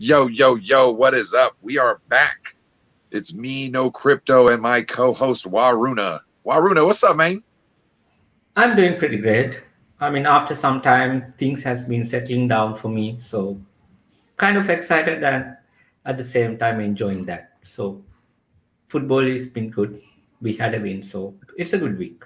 Yo, yo, yo, what is up? We are back. It's me, No Crypto, and my co-host Waruna. Waruna, what's up, man? I'm doing pretty great. I mean, after some time, things has been settling down for me, so kind of excited and at the same time enjoying that. So football has been good. We had a win, so it's a good week.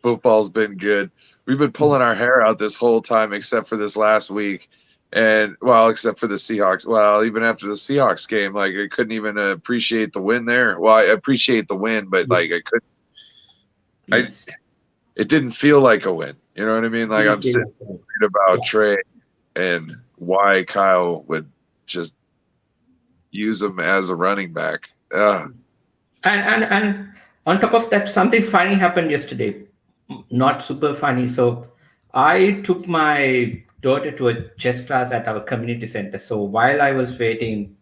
Football's been good. We've been pulling our hair out this whole time, except for this last week. And, well, except for the Seahawks. Well, even after the Seahawks game, like, I couldn't even appreciate the win there. Well, I appreciate the win, but, like, Yes, I couldn't, I, yes. it didn't feel like a win. You know what I mean? Like, Didn't I'm feel sitting like that. thinking about Yeah, Trey and why Kyle would just use him as a running back. and on top of that, something funny happened yesterday. Not super funny. So I took my daughter to a chess class at our community center. So while I was waiting,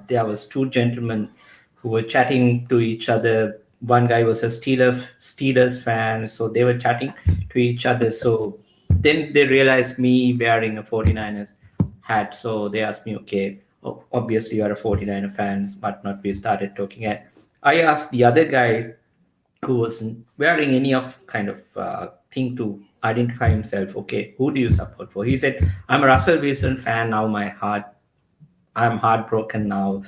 there was two gentlemen who were chatting to each other. One guy was a Steelers fan, so they were chatting to each other. So then they realized me wearing a 49ers hat. So they asked me, okay, obviously you are a 49er fan, but not. We started talking. And I asked the other guy who wasn't wearing any of kind of thing to identify himself. Okay, who do you support for? He said, I'm a Russell Wilson fan now. I'm heartbroken now.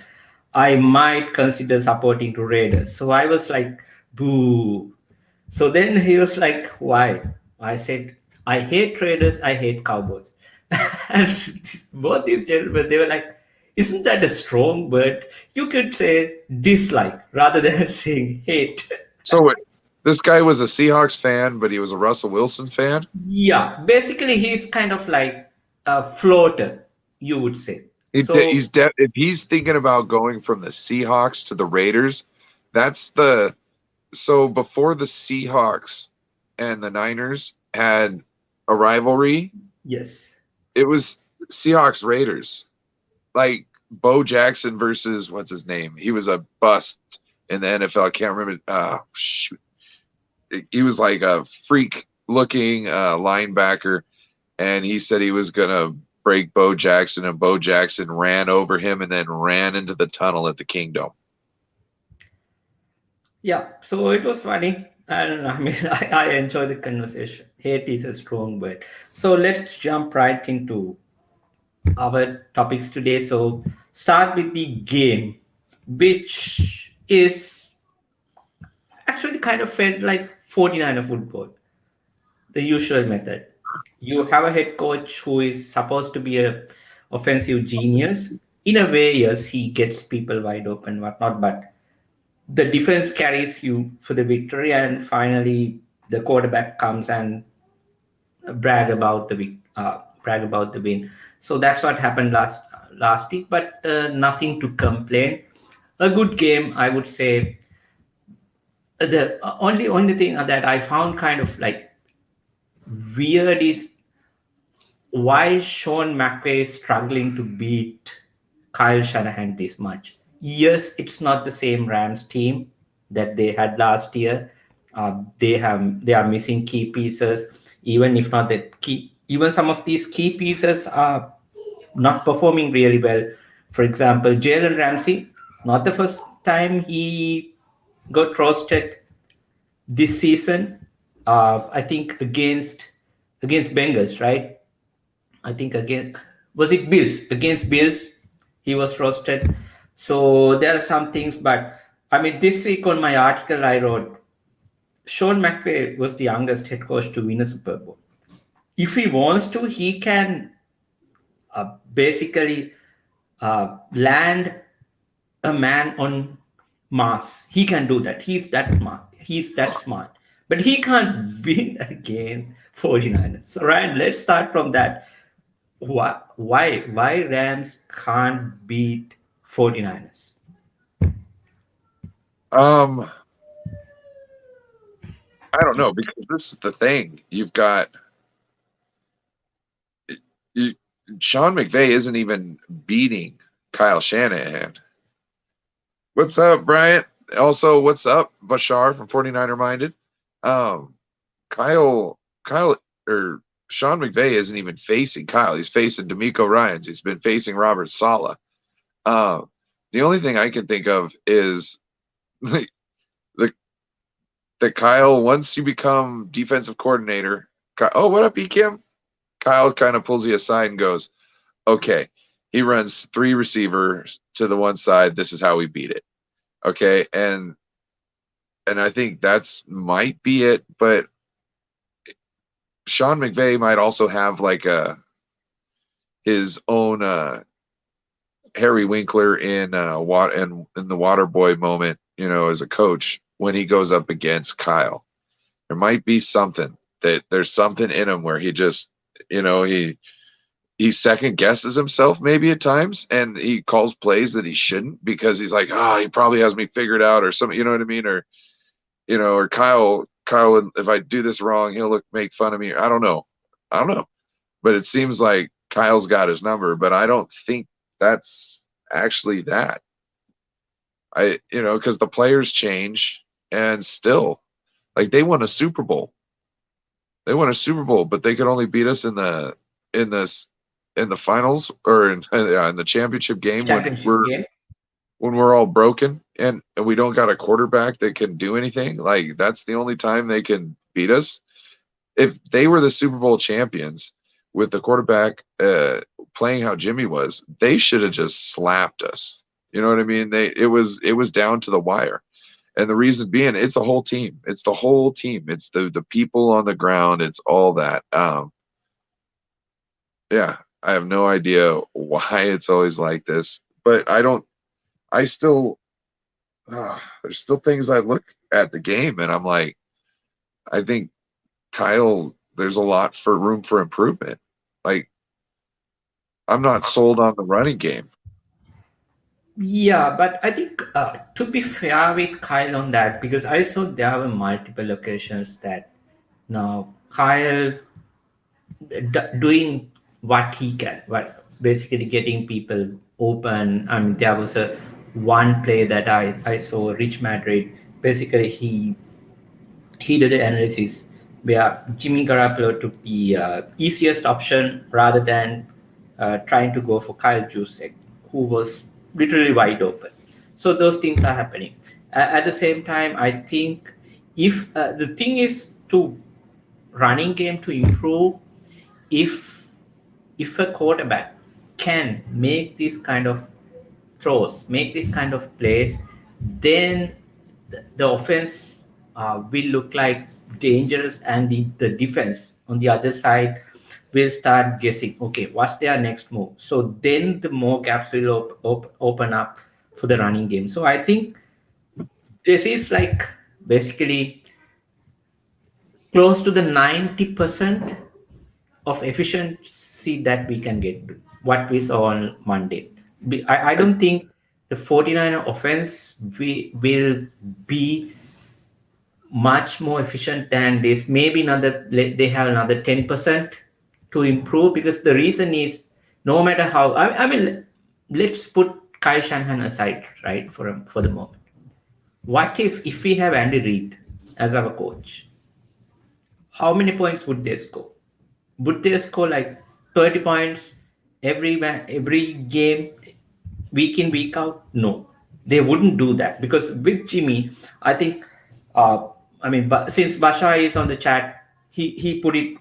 I might consider supporting to Raiders. So I was like, boo. So then he was like, why? I said, I hate Raiders, I hate Cowboys. And both these gentlemen, they were like, isn't that a strong word? You could say dislike rather than saying hate. So this guy was a Seahawks fan, but he was a Russell Wilson fan. Yeah, basically he's kind of like a floater, you would say. So If he's thinking about going from the Seahawks to the Raiders, that's the so before the Seahawks and the Niners had a rivalry, yes, it was Seahawks Raiders. Like Bo Jackson versus what's his name? He was a bust in the NFL. I can't remember. Shoot. He was like a freak looking linebacker, and he said he was gonna break Bo Jackson, and Bo Jackson ran over him and then ran into the tunnel at the Kingdom. yeah. So it was funny, and I mean, I enjoy the conversation. Hate is a strong word. So let's jump right into our topics today. So start with the game, which is actually kind of felt like 49er football, the usual method. You have a head coach who is supposed to be a offensive genius. In a way, yes, he gets people wide open, whatnot, but the defense carries you for the victory, and finally the quarterback comes and brag about the win. So that's what happened last week, but nothing to complain. A good game, I would say. The only thing that I found kind of like weird is why Sean McVay is struggling to beat Kyle Shanahan this much. Yes, it's not the same Rams team that they had last year. They are missing key pieces. Even if not the key, even some of these key pieces are not performing really well. For example, Jalen Ramsey, not the first time he got roasted this season. I think against Bengals, right? I think again was it Bills against Bills, he was roasted. So there are some things, but I mean this week on my article I wrote, Sean McVay was the youngest head coach to win a Super Bowl. If he wants to, he can basically land a man on Mars. He can do that. He's that smart. He's that smart. But he can't win against 49ers. So Ryan, let's start from that. Why Rams can't beat 49ers? Um, I don't know because this is the thing. You've got you, Sean McVay isn't even beating Kyle Shanahan. What's up, Bryant? Also, what's up, Bashar from 49er Minded? Um, Kyle, or Sean McVay isn't even facing Kyle. He's facing D'Amico Ryans. He's been facing Robert Saleh. Uh, the only thing I can think of is the, the that Kyle, once you become defensive coordinator, oh, what up, Ekim? Kyle kind of pulls you aside and goes, okay, he runs 3 receivers to the one side. This is how we beat it. Okay. And I think that's might be it, but Sean McVay might also have like his own Harry Winkler in in the Waterboy moment, as a coach when he goes up against Kyle. There might be something that there's something in him where he just, he second guesses himself maybe at times, and he calls plays that he shouldn't because he's like, he probably has me figured out or something, you know what I mean? Or, or Kyle, if I do this wrong, he'll make fun of me. I don't know. But it seems like Kyle's got his number, but I don't think that's actually that. Because the players change, and still, like, they won a Super Bowl. But they could only beat us in the finals or in the championship game when we're all broken and we don't got a quarterback that can do anything. Like, that's the only time they can beat us. If they were the Super Bowl champions with the quarterback playing how Jimmy was, they should have just slapped us. You know what I mean? It was down to the wire. And the reason being, it's a whole team. It's the whole team. It's the people on the ground. It's all that. Yeah, I have no idea why it's always like this, but there's still things I look at the game and I'm like, I think Kyle, there's a lot for room for improvement. Like, I'm not sold on the running game. Yeah, but I think to be fair with Kyle on that, because I saw there were multiple occasions that now Kyle doing what he can, what basically getting people open. I mean, there was a one play that I saw Rich Madrid. Basically, he did an analysis where Jimmy Garoppolo took the easiest option rather than trying to go for Kyle Juszczyk, who was literally wide open. So those things are happening. At the same time, I think if the thing is to running game to improve, if a quarterback can make this kind of throws, make this kind of plays, then the offense will look like dangerous, and the defense on the other side will start guessing, okay, what's their next move? So then the more gaps will open up for the running game. So I think this is like basically close to the 90% of efficiency that we can get to what we saw on Monday. I don't think the 49er offense will be much more efficient than this. Maybe they have another 10% to improve, because the reason is no matter how, I mean, let's put Kyle Shanahan aside, right, for the moment. What if we have Andy Reid as our coach? How many points would they score? Would they score like 30 points every game, week in, week out? No, they wouldn't do that, because with Jimmy, I think, I mean, but since Basha is on the chat, he put it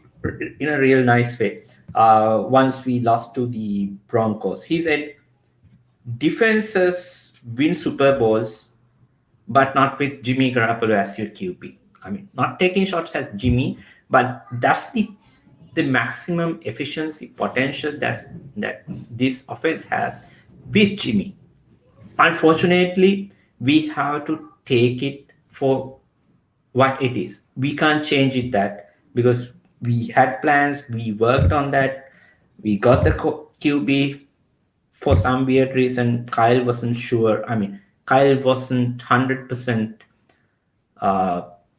in a real nice way. Once we lost to the Broncos, he said defenses win Super Bowls, but not with Jimmy Garoppolo as your QB. I mean, not taking shots at Jimmy, but that's the maximum efficiency potential that this offense has with Jimmy. Unfortunately, we have to take it for what it is. We can't change it that, because we had plans, we worked on that, we got the QB. For some weird reason, Kyle wasn't sure. I mean, Kyle wasn't 100%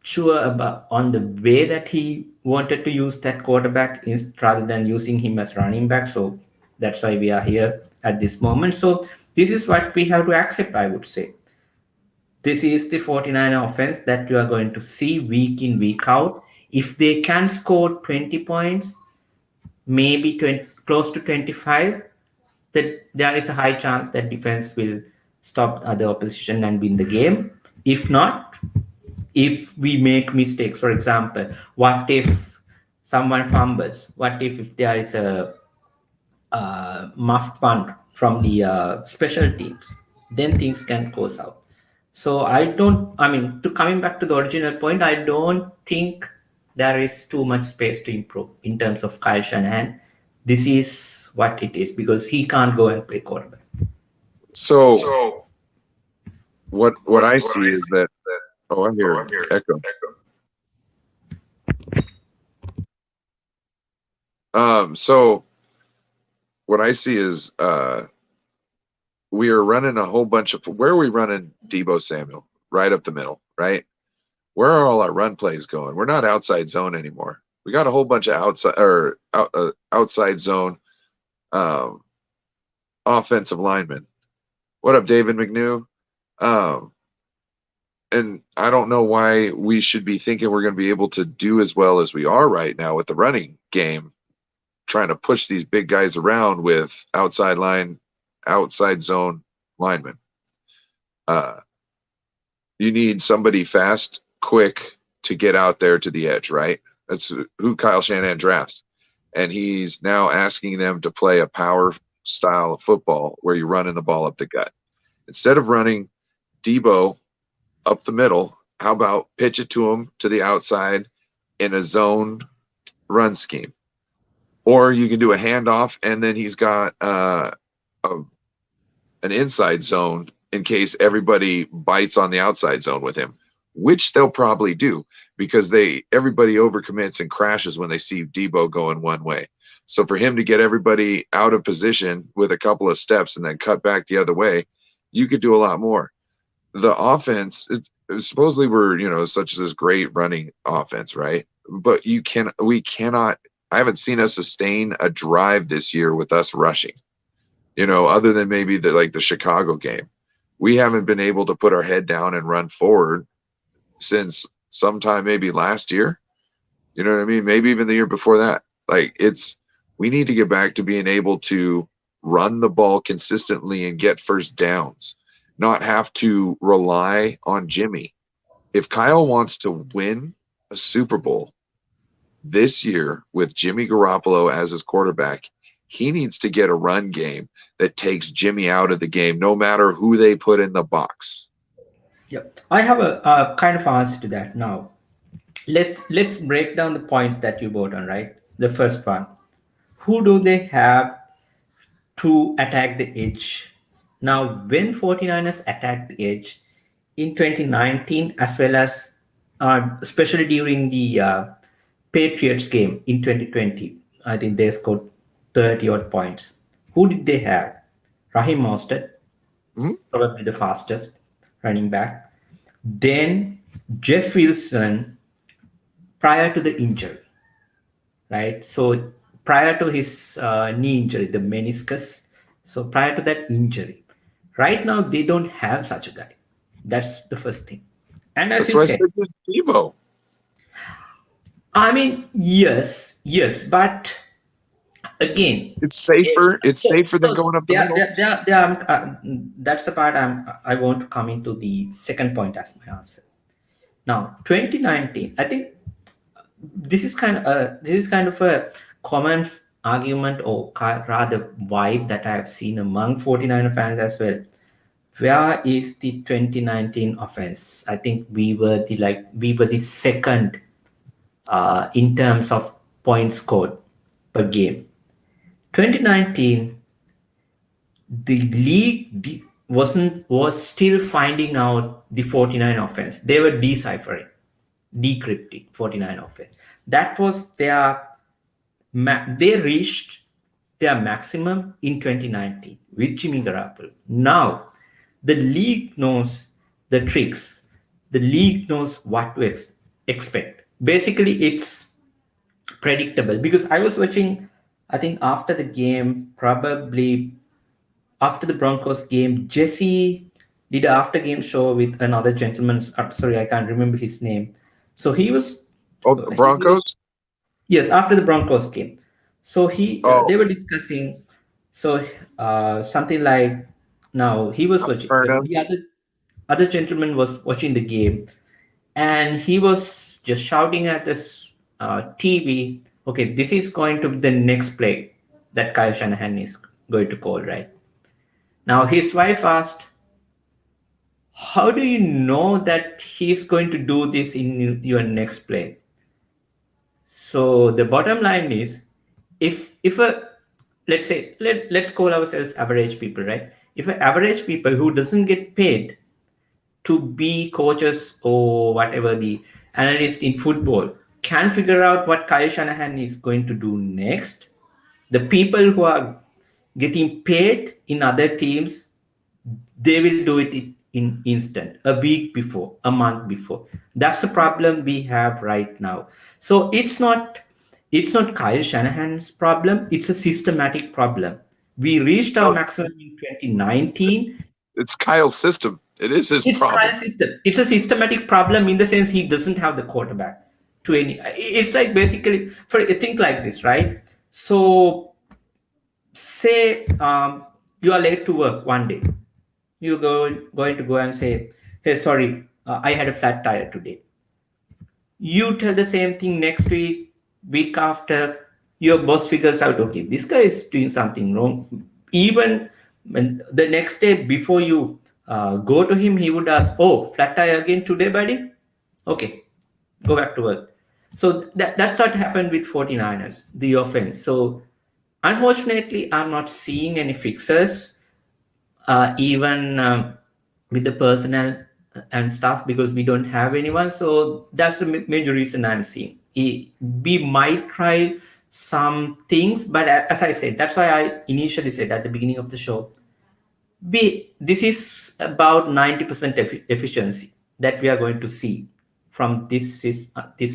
sure about on the way that he wanted to use that quarterback rather than using him as running back. So that's why we are here at this moment. So this is what we have to accept, I would say. This is the 49er offense that you are going to see week in, week out. If they can score 20 points, maybe 20, close to 25, that there is a high chance that defense will stop other opposition and win the game. If not, if we make mistakes, for example, what if someone fumbles? What if there is a muffed punt from the special teams? Then things can go south. So I mean, to coming back to the original point, I don't think there is too much space to improve in terms of Kyle Shanahan. This is what it is because he can't go and play quarterback. So what I see is that, oh, I hear echo. So what I see is we are running a whole bunch of, where are we running Deebo Samuel? Right up the middle, right? Where are all our run plays going? We're not outside zone anymore. We got a whole bunch of outside zone offensive linemen. What up, David McNew? And I don't know why we should be thinking we're going to be able to do as well as we are right now with the running game, trying to push these big guys around with outside zone linemen. You need somebody fast, quick to get out there to the edge, right? That's who Kyle Shanahan drafts. And he's now asking them to play a power style of football where you're running the ball up the gut. Instead of running Deebo up the middle, how about pitch it to him to the outside in a zone run scheme? Or you can do a handoff and then he's got an inside zone in case everybody bites on the outside zone with him, which they'll probably do because everybody overcommits and crashes when they see Deebo going one way. So for him to get everybody out of position with a couple of steps and then cut back the other way, you could do a lot more. The offense, supposedly we're, such as this great running offense, right? But we cannot, I haven't seen us sustain a drive this year with us rushing, other than maybe the Chicago game. We haven't been able to put our head down and run forward since sometime maybe last year. You know what I mean? Maybe even the year before that. We need to get back to being able to run the ball consistently and get first downs, not have to rely on Jimmy. If Kyle wants to win a Super Bowl this year with Jimmy Garoppolo as his quarterback, he needs to get a run game that takes Jimmy out of the game, no matter who they put in the box. Yep, I have a kind of answer to that now. Let's break down the points that you brought on, right? The first one, who do they have to attack the edge? Now, when 49ers attacked the edge in 2019, as well as especially during the Patriots game in 2020, I think they scored 30 odd points. Who did they have? Raheem Mostert, probably the fastest running back. Then Jeff Wilson prior to the injury, right? So prior to his knee injury, the meniscus. So prior to that injury, right now they don't have such a guy. That's the first thing. And as that's why I said Deebo. I mean, yes, but again, it's safer. It's safer than going up the middle. That's the part I want to come into the second point as my answer. Now, 2019, I think this is kind of a common argument or rather vibe that I have seen among 49er fans as well. Where is the 2019 offense? I think we were the second in terms of points scored per game. 2019, the league was still finding out the 49 offense. They were decrypting 49 offense. That was they reached their maximum in 2019 with Jimmy Garoppolo. Now, the league knows the tricks. The league knows what to expect. Basically, it's predictable because I was watching, I think after the game, probably after the Broncos game, Jesse did an after game show with another gentleman. Sorry, I can't remember his name. So he was... Oh, the Broncos? Yes, after the Broncos game. So Oh, they were discussing. So something like, now he was watching, Perna. the other gentleman was watching the game, and he was just shouting at this TV. Okay, this is going to be the next play that Kyle Shanahan is going to call, right? Now his wife asked, "How do you know that he's going to do this in your next play?" So the bottom line is, if a, let's say, let's call ourselves average people, right? If an average people who doesn't get paid to be coaches or whatever, the analyst in football, can figure out what Kyle Shanahan is going to do next, the people who are getting paid in other teams, they will do it in instant, a week before, a month before. That's the problem we have right now. So it's not Kyle Shanahan's problem, it's a systematic problem. We reached our Oh, maximum in 2019. it's Kyle's system. It is his It's problem. Kyle's system. It's a systematic problem in the sense he doesn't have the quarterback to any. It's like basically, for think like this, right? So say you are late to work one day. You going to go and say, "Hey, sorry, I had a flat tire today." You tell the same thing next week after. Your boss figures out, okay, this guy is doing something wrong. Even when the next day before you go to him, he would ask, "Oh, flat tire again today, buddy? Okay, go back to work." So that's what happened with 49ers, the offense. So unfortunately, I'm not seeing any fixes, even with the personnel and stuff, because we don't have anyone. So that's the major reason I'm seeing. We might try some things, but as I said, that's why I initially said at the beginning of the show, this is about 90% efficiency that we are going to see from this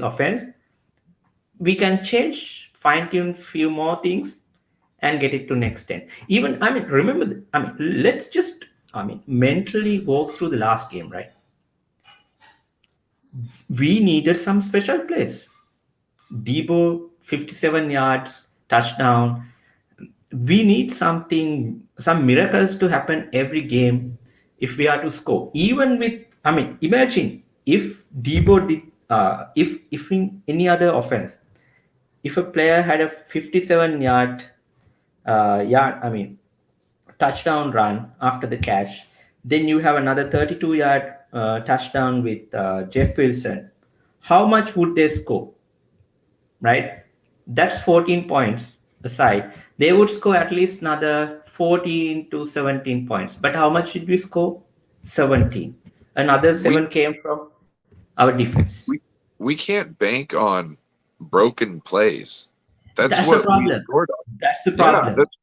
offense. We can change, fine tune few more things, and get it to next 10. Even, I mean, remember, I mean, let's just, I mean, mentally walk through the last game, right? We needed some special plays. Debo, 57 yards, touchdown. We need something, some miracles to happen every game if we are to score. Even with, I mean, imagine if Debo did, if in any other offense, if a player had a 57 I mean, touchdown run after the catch, then you have another 32-yard touchdown with Jeff Wilson. How much would they score, right? That's 14 points aside. They would score at least another 14 to 17 points. But how much did we score? 17. Another We 7 came from our defense. we we can't bank on broken plays. That's That's the what we problem. scored on. That's the Yeah, problem. that's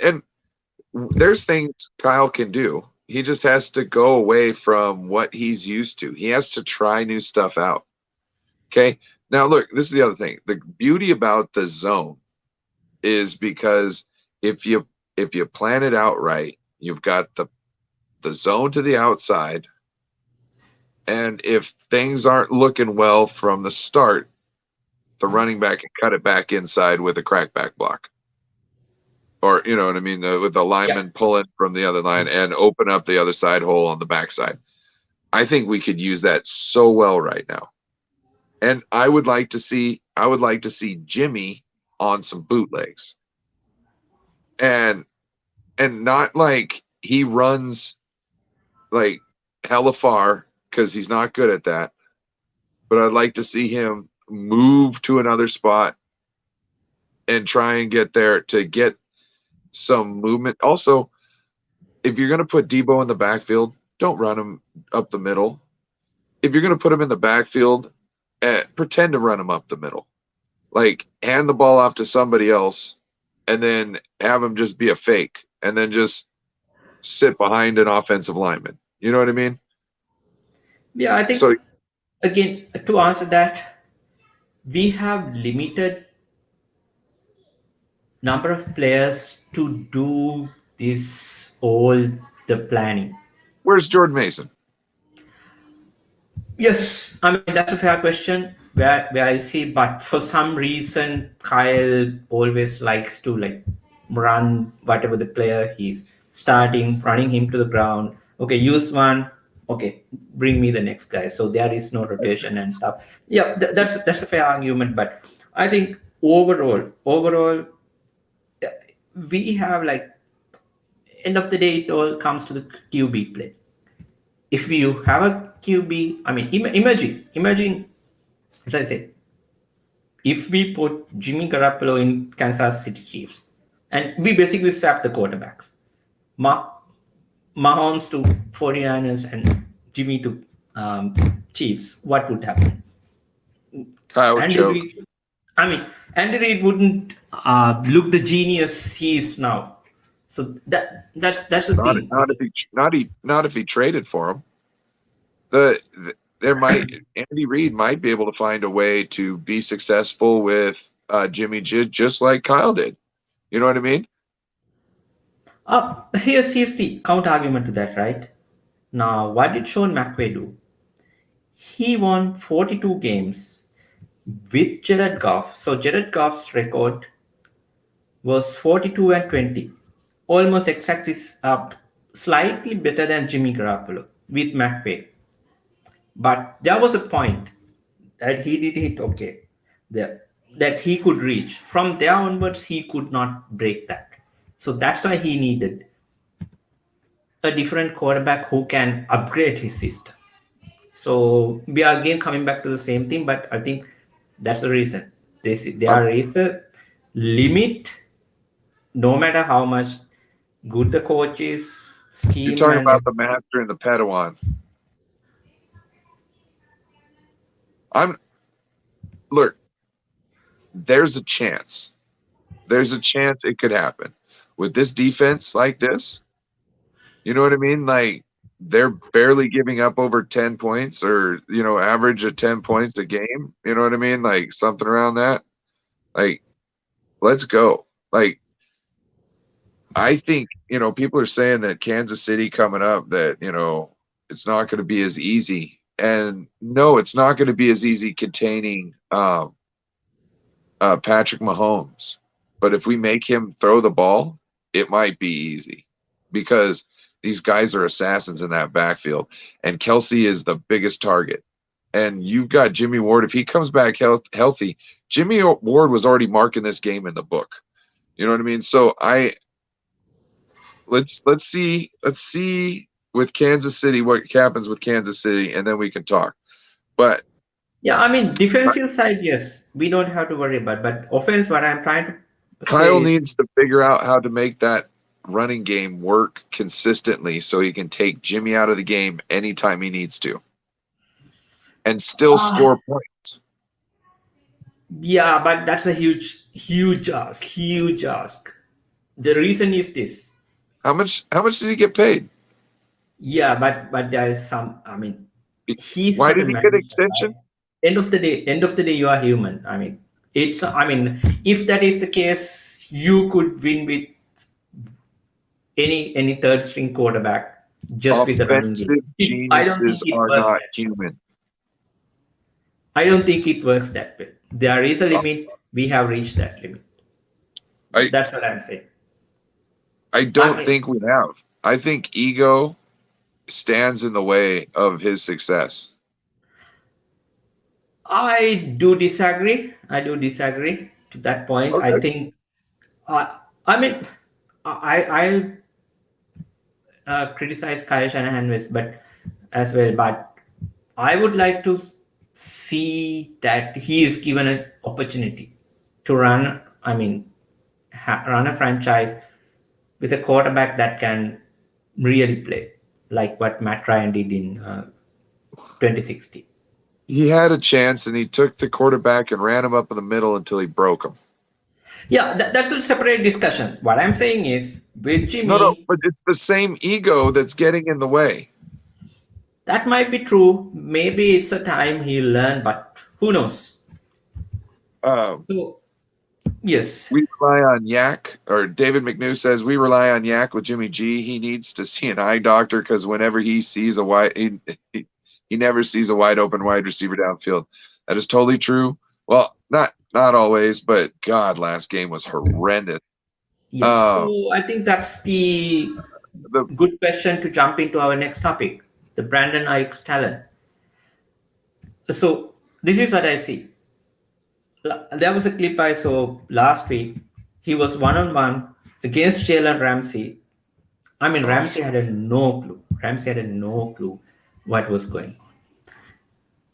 and there's things Kyle can do. He just has to go away from what he's used to. He has to try new stuff out. Okay. Now look, this is the other thing. The beauty about the zone is because if you plan it out right, you've got the zone to the outside, and if things aren't looking well from the start, the running back can cut it back inside with a crackback block. Or, you know what I mean? With the Yeah. lineman pulling from the other line and open up the other side hole on the backside. I think we could use that so well right now. And I would like to see Jimmy on some bootlegs. And not like he runs like hella far, because he's not good at that. But I'd like to see him move to another spot and try and get there to get some movement. Also, if you're going to put Debo in the backfield, don't run him up the middle. If you're going to put him in the backfield, pretend to run him up the middle. Like, hand the ball off to somebody else and then have him just be a fake and then just sit behind an offensive lineman. You know what I mean? Yeah, I So think, again, to answer that, we have limited number of players to do this all the planning. where's Jordan Mason? Yes, I mean, that's a fair question. where I see, but for some reason, Kyle always likes to like run whatever the player he's starting, running him to the ground. Okay, use one. Okay, bring me the next guy. So there is no rotation and stuff. Yeah, that's a fair argument, but I think overall, we have like end of the day, it all comes to the QB play. If you have a QB, I mean, imagine, as I said, if we put Jimmy Garoppolo in Kansas City Chiefs, and we basically swap the quarterbacks, Mahomes to 49ers and Jimmy to Chiefs, what would happen? Kyle would Andy choke. Reid, I mean, Andy Reid wouldn't look the genius he is now. So that's the thing. Not if he traded for him. Andy Reid might be able to find a way to be successful with Jimmy G, just like Kyle did. You know what I mean? Here's the counter argument to that, right? Now, what did Sean McVay do? He won 42 games with Jared Goff. So Jared Goff's record was 42-20, almost exactly slightly better than Jimmy Garoppolo with McVay. But there was a point that he did hit okay there, that he could reach. From there onwards, he could not break that. So that's why he needed a different quarterback who can upgrade his system. So we are again coming back to the same thing, but I think that's the reason. There is a limit, no matter how much good the coach is, scheme. You're talking about the master and the Padawan. Look, there's a chance. There's a chance it could happen. With this defense like this, you know what I mean? Like, they're barely giving up over 10 points or, average of 10 points a game. You know what I mean? Like, something around that. Like, let's go. Like, I think, people are saying that Kansas City coming up, that, it's not going to be as easy. And no, it's not going to be as easy containing Patrick Mahomes. But if we make him throw the ball, it might be easy because these guys are assassins in that backfield. And Kelsey is the biggest target. And you've got Jimmy Ward. If he comes back healthy, Jimmy Ward was already marking this game in the book. You know what I mean? So let's see with Kansas City what happens with Kansas City, and then we can talk. But yeah, I mean, defensive side, yes, we don't have to worry about. But offense, what I'm trying to Kyle needs to figure out how to make that running game work consistently so he can take Jimmy out of the game anytime he needs to and still score points. Yeah, but that's a huge ask. The reason is this. How much does he get paid? Yeah, but there is some, I mean, why did he get extension? End of the day, you are human. I mean, if that is the case, you could win with any third string quarterback just with the running game. Geniuses are not human. I don't think it works that way. There is a limit. We have reached that limit. That's what I'm saying. I don't think we have. I think ego stands in the way of his success. I do disagree to that point. Okay. I think, I criticize Kyle Shanahan as well, but I would like to see that he is given an opportunity to run a franchise with a quarterback that can really play, like what Matt Ryan did in 2016. He had a chance, and he took the quarterback and ran him up in the middle until he broke him. Yeah, that's a separate discussion. What I'm saying is, with Jimmy... No, but it's the same ego that's getting in the way. That might be true. Maybe it's a time he'll learn, but who knows? Yes. We rely on Yak, or David McNew says, we rely on Yak with Jimmy G. He needs to see an eye doctor because whenever he sees he never sees a wide open wide receiver downfield. That is totally true. Well, not always, but God, last game was horrendous. Yes. So I think that's the The good question to jump into our next topic, the Brandon Ayuk's talent. So this is what I see. There was a clip I saw last week. He was one-on-one against Jalen Ramsey. I mean, Ramsey had a no clue. Ramsey had a no clue what was going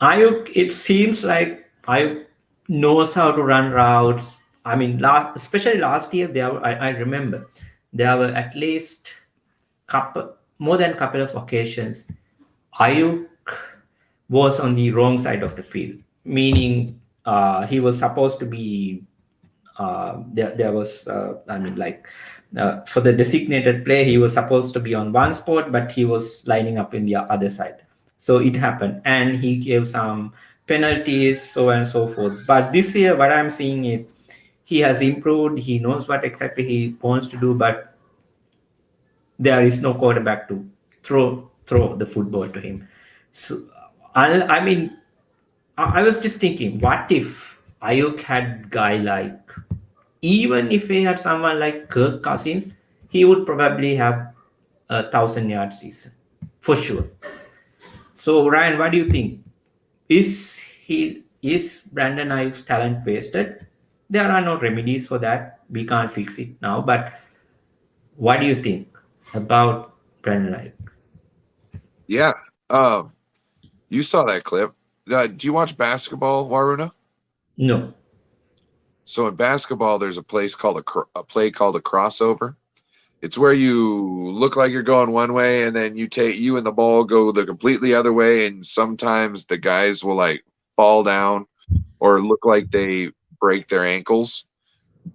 on. Ayuk, it seems like Ayuk knows how to run routes. I mean, especially last year, I remember there were at least more than a couple of occasions Ayuk was on the wrong side of the field, meaning he was supposed to be there was I mean like for the designated play he was supposed to be on one spot, but he was lining up in the other side. So it happened, and he gave some penalties, so and so forth. But this year, what I'm seeing is he has improved. He knows what exactly he wants to do, but there is no quarterback to throw the football to him. So I mean, I was just thinking, what if Ayuk had guy like, even if he had someone like Kirk Cousins, he would probably have 1,000-yard season for sure. So Ryan, what do you think? Is Brandon Ayuk's talent wasted? There are no remedies for that. We can't fix it now. But what do you think about Brandon Ayuk? Yeah. You saw that clip. Do you watch basketball, Waruna? No. So in basketball, there's a play called a crossover. It's where you look like you're going one way, and then you and the ball go the completely other way, and sometimes the guys will like fall down or look like they break their ankles.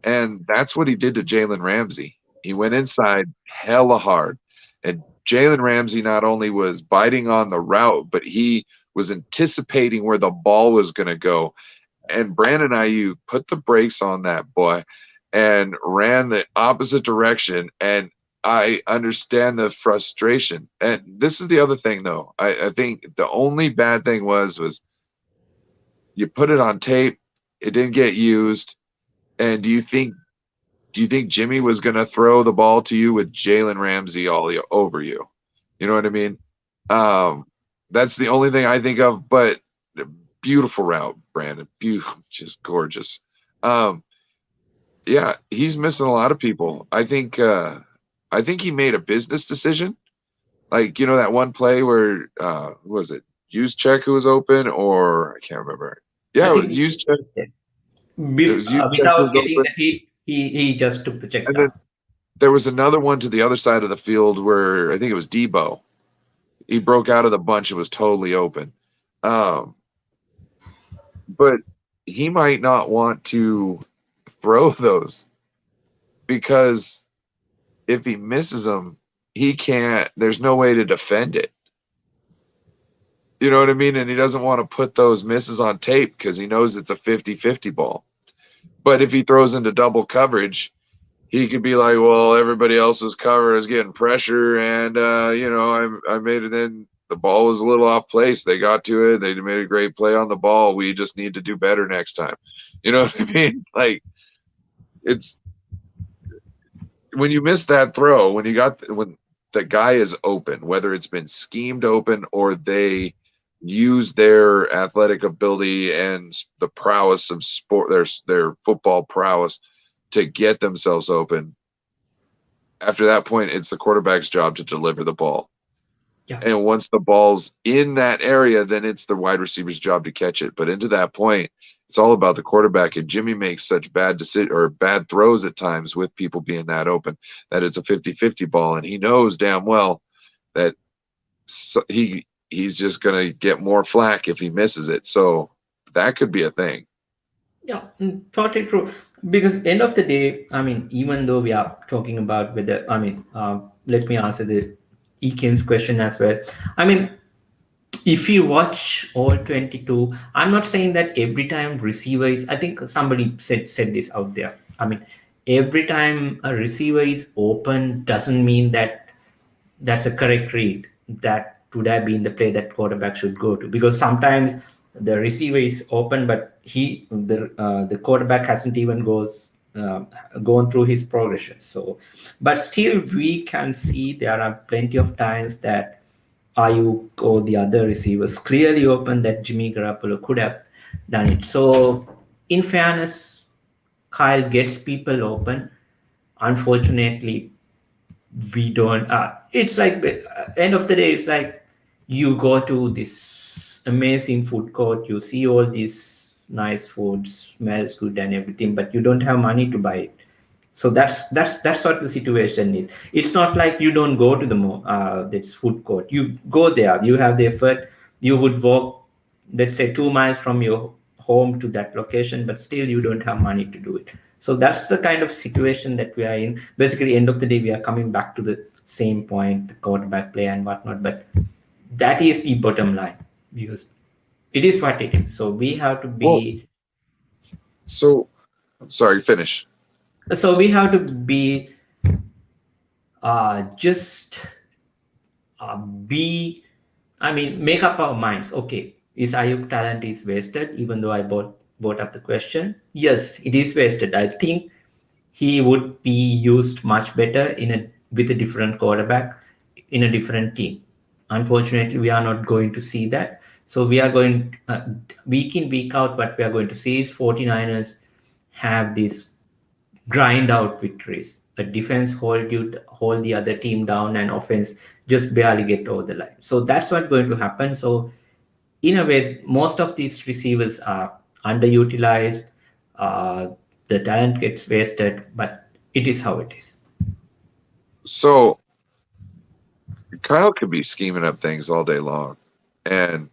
And that's what he did to Jalen Ramsey. He went inside hella hard. And Jalen Ramsey not only was biting on the route, but he was anticipating where the ball was going to go. And Brandon Ayuk put the brakes on that boy and ran the opposite direction. And I understand the frustration. And this is the other thing, though. I think the only bad thing was you put it on tape, it didn't get used. And do you think Jimmy was going to throw the ball to you with Jalen Ramsey all over you? You know what I mean? That's the only thing I think of. But beautiful route, Brandon. Beautiful, just gorgeous. Yeah, he's missing a lot of people. I think he made a business decision. Like, that one play where who was it? Juszczyk who was open, or I can't remember. Yeah, it was Juszczyk. Without getting the hit, he just took the check down. There was another one to the other side of the field where I think it was Debo. He broke out of the bunch and was totally open. But he might not want to throw those because if he misses them, he can't. There's no way to defend it. You know what I mean? And he doesn't want to put those misses on tape because he knows it's a 50-50 ball. But if he throws into double coverage, he could be like, well, everybody else was covered, is getting pressure, and, I made it in. The ball was a little off place. They got to it. They made a great play on the ball. We just need to do better next time. You know what I mean? Like, it's when you miss that throw, when the guy is open, whether it's been schemed open or they use their athletic ability and the prowess of sport, their football prowess to get themselves open. After that point, it's the quarterback's job to deliver the ball. Yeah. And once the ball's in that area, then it's the wide receiver's job to catch it. But into that point, it's all about the quarterback. And Jimmy makes such bad throws at times with people being that open that it's a 50-50 ball. And he knows damn well that he's just going to get more flack if he misses it. So that could be a thing. Yeah, totally true. Because end of the day, I mean, even though we are talking about whether, let me answer the Ekim's question as well. I mean, if you watch all 22, I'm not saying that every time receiver is, I think somebody said this out there. I mean, every time a receiver is open doesn't mean that that's a correct read. That would have been the play that quarterback should go to. Because sometimes the receiver is open, but the quarterback hasn't even gone through his progression. So, but still, we can see there are plenty of times that Ayuk or the other receivers clearly open that Jimmy Garoppolo could have done it. So, in fairness, Kyle gets people open. Unfortunately, we don't. It's like end of the day, it's like you go to this amazing food court, you see all these nice food, smells good and everything, but you don't have money to buy it. So that's what the situation is. It's not like you don't go to the this food court. You go there. You have the effort. You would walk, let's say, 2 miles from your home to that location, but still you don't have money to do it. So that's the kind of situation that we are in. Basically, end of the day, we are coming back to the same point, the quarterback play and whatnot. But that is the bottom line, because it is what it is. So we have to be. So, sorry, finish. So we have to be just be. I mean, make up our minds. Okay, is Ayuk talent is wasted? Even though I brought up the question, yes, it is wasted. I think he would be used much better with a different quarterback in a different team. Unfortunately, we are not going to see that. So we are going week in, week out, what we are going to see is 49ers have these grind out victories. A defense hold the other team down, and offense just barely get over the line. So that's what's going to happen. So in a way, most of these receivers are underutilized. The talent gets wasted, but it is how it is. So Kyle could be scheming up things all day long, and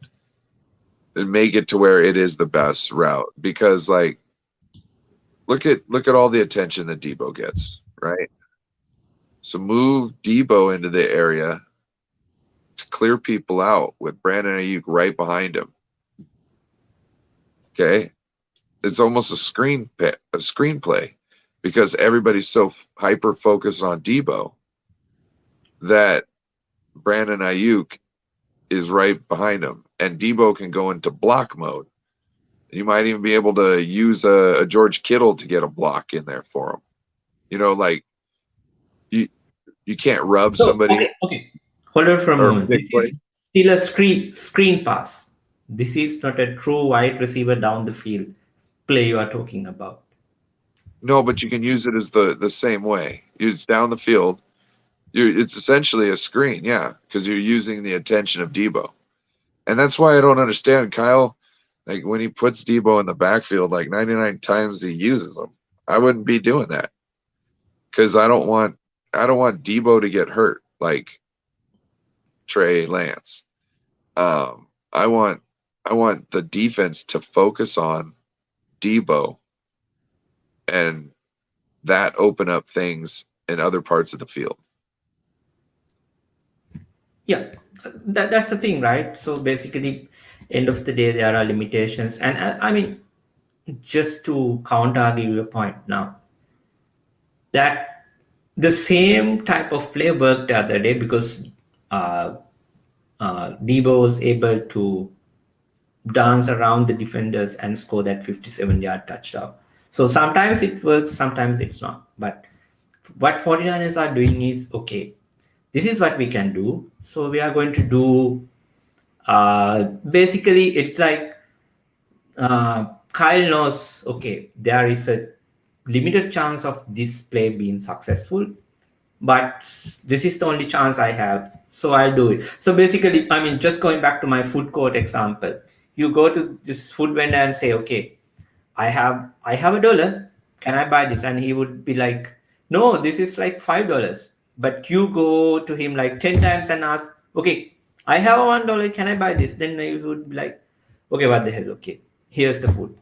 make it to where it is the best route, because like look at all the attention that Debo gets, right? So move Debo into the area to clear people out with Brandon Ayuk right behind him. Okay, it's almost a screenplay, because everybody's so hyper focused on Debo that Brandon Ayuk is right behind him, and Debo can go into block mode. You might even be able to use a George Kittle to get a block in there for him. You know, like you can't rub somebody. Okay. Hold on for a moment. This is still a screen pass. This is not a true wide receiver down the field play you are talking about. No, but you can use it as the same way. It's down the field. It's essentially a screen, yeah, because you're using the attention of Debo. And that's why I don't understand Kyle. Like when he puts Debo in the backfield, like 99 times he uses him. I wouldn't be doing that, because I don't want Debo to get hurt like Trey Lance. I want the defense to focus on Debo, and that open up things in other parts of the field. Yeah, that's the thing, right? So basically, end of the day, there are limitations, and I mean, just to counter argue your point now, that the same type of play worked the other day, because Debo was able to dance around the defenders and score that 57-yard touchdown. So sometimes it works, sometimes it's not. But what 49ers are doing is, okay, this is what we can do. So we are going to do, basically, it's like Kyle knows, okay, there is a limited chance of this play being successful, but this is the only chance I have, so I'll do it. So basically, I mean, just going back to my food court example, you go to this food vendor and say, okay, I have $1, can I buy this? And he would be like, no, this is like $5. But you go to him like 10 times and ask, okay, I have $1, can I buy this? Then he would be like, okay, what the hell, okay, here's the food.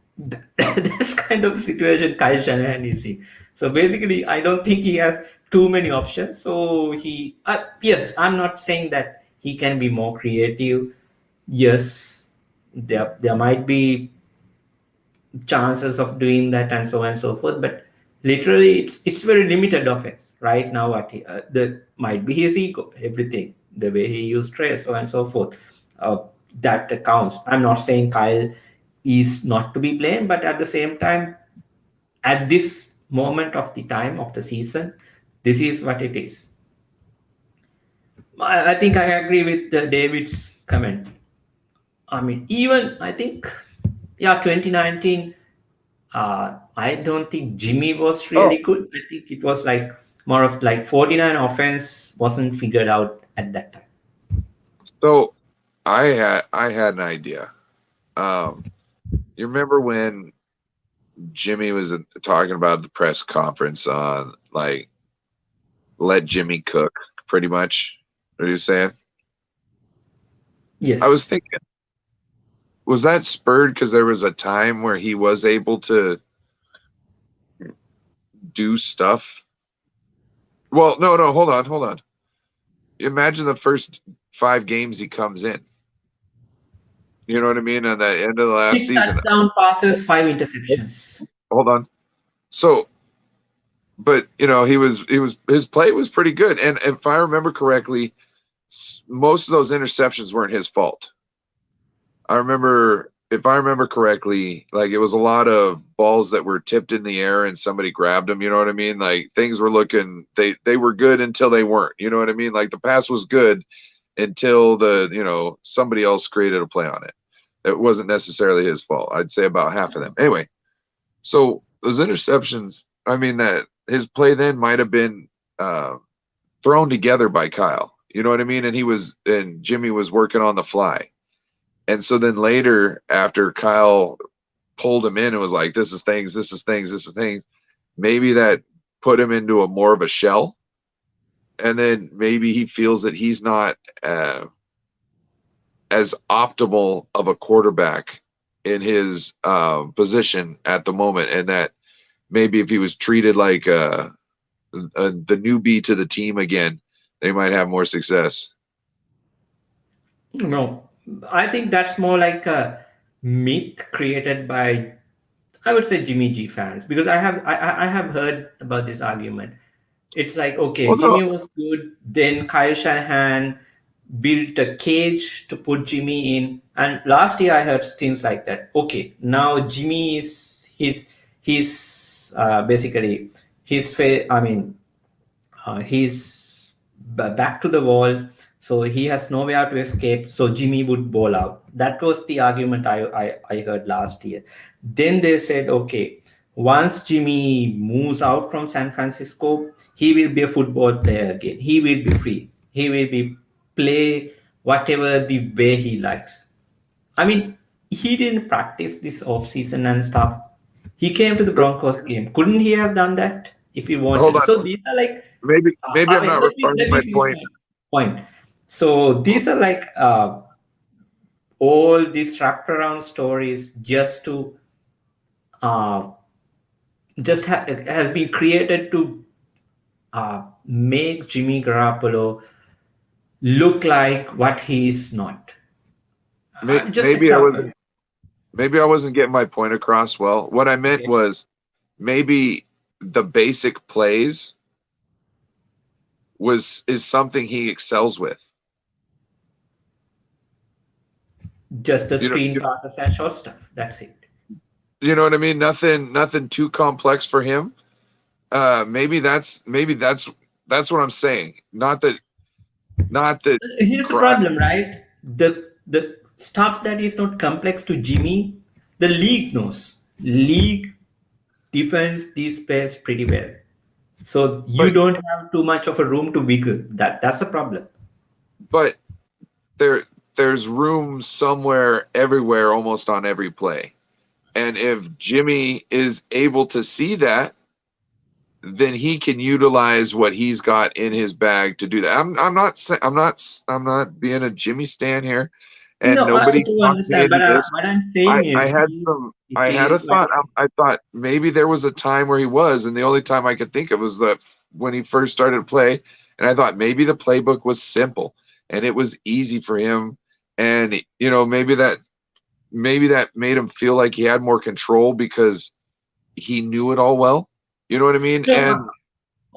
That's kind of situation Kyle Shanahan is in. So basically, I don't think he has too many options. So yes, I'm not saying that he can be more creative. Yes, there might be chances of doing that and so on and so forth, but literally it's very limited offense right now. What the might be his ego, everything, the way he used Trey, so on and so forth. that counts. I'm not saying Kyle is not to be blamed, but at the same time, at this moment of the time of the season, this is what it is. I think I agree with David's comment. I mean, even I think, yeah, 2019. I don't think Jimmy was Oh, really good. I think it was like more of like 49 offense wasn't figured out at that time. so I had an idea. You remember when Jimmy was talking about the press conference on like let Jimmy cook, pretty much. What are you saying? I was Yes. thinking, was that spurred because there was a time where he was able to do stuff? Well, no, hold on. Imagine the first 5 games he comes in. You know what I mean? On the end of the last 6 season. touchdown passes, 5 interceptions. Hold on. So, but his play was pretty good, and if I remember correctly, most of those interceptions weren't his fault. If I remember correctly, like it was a lot of balls that were tipped in the air and somebody grabbed them. You know what I mean? Like things were looking, they were good until they weren't. You know what I mean? Like the pass was good until somebody else created a play on it. It wasn't necessarily his fault. I'd say about half of them. Anyway, so those interceptions, I mean, that his play then might have been thrown together by Kyle. You know what I mean? And Jimmy was working on the fly. And so then later, after Kyle pulled him in and was like, this is things, maybe that put him into a more of a shell. And then maybe he feels that he's not as optimal of a quarterback in his position at the moment. And that maybe if he was treated like the newbie to the team again, they might have more success. No, I think that's more like a myth created by, I would say, Jimmy G fans, because I have heard about this argument. It's like, okay, Well, no, Jimmy was good, then Kyle Shanahan built a cage to put Jimmy in, and last year I heard things like that. Okay, now Jimmy is his basically his I mean, he's back to the wall, so he has nowhere to escape, so Jimmy would ball out. That was the argument I heard last year. Then they said, okay, once Jimmy moves out from San Francisco, he will be a football player again, he will be free, he will be play whatever the way he likes. I mean, he didn't practice this off season and stuff. He came to the Broncos game. Couldn't he have done that if he hold wanted? on. So these are like, Maybe I I'm mean, not responding let to me my finish point. my point. So these are like all these wrapped around stories just to uh, it has been created to make Jimmy Garoppolo look like what he is not. Just Maybe example. I wasn't getting my point across well. What I meant Okay. was maybe the basic plays is something he excels with. Just the You know, screen passes and short stuff. That's it. you know what I mean? Nothing too complex for him. Maybe that's what I'm saying. Not that Here's the problem, right? The stuff that is not complex to Jimmy, the league knows. League defends these pairs pretty well. So you but don't have too much of a room to wiggle. That's the problem. but there's room somewhere, everywhere, almost on every play. And if Jimmy is able to see that, then he can utilize what he's got in his bag to do that. I'm not being a Jimmy stan here, and No, I nobody do talked me understand, but into this. what I'm saying I is, had some. it I had a is like, thought. I thought maybe there was a time where he was, and the only time I could think of was that when he first started to play, and I thought maybe the playbook was simple and it was easy for him, and maybe that made him feel like he had more control because he knew it all well. You know what I mean? no, And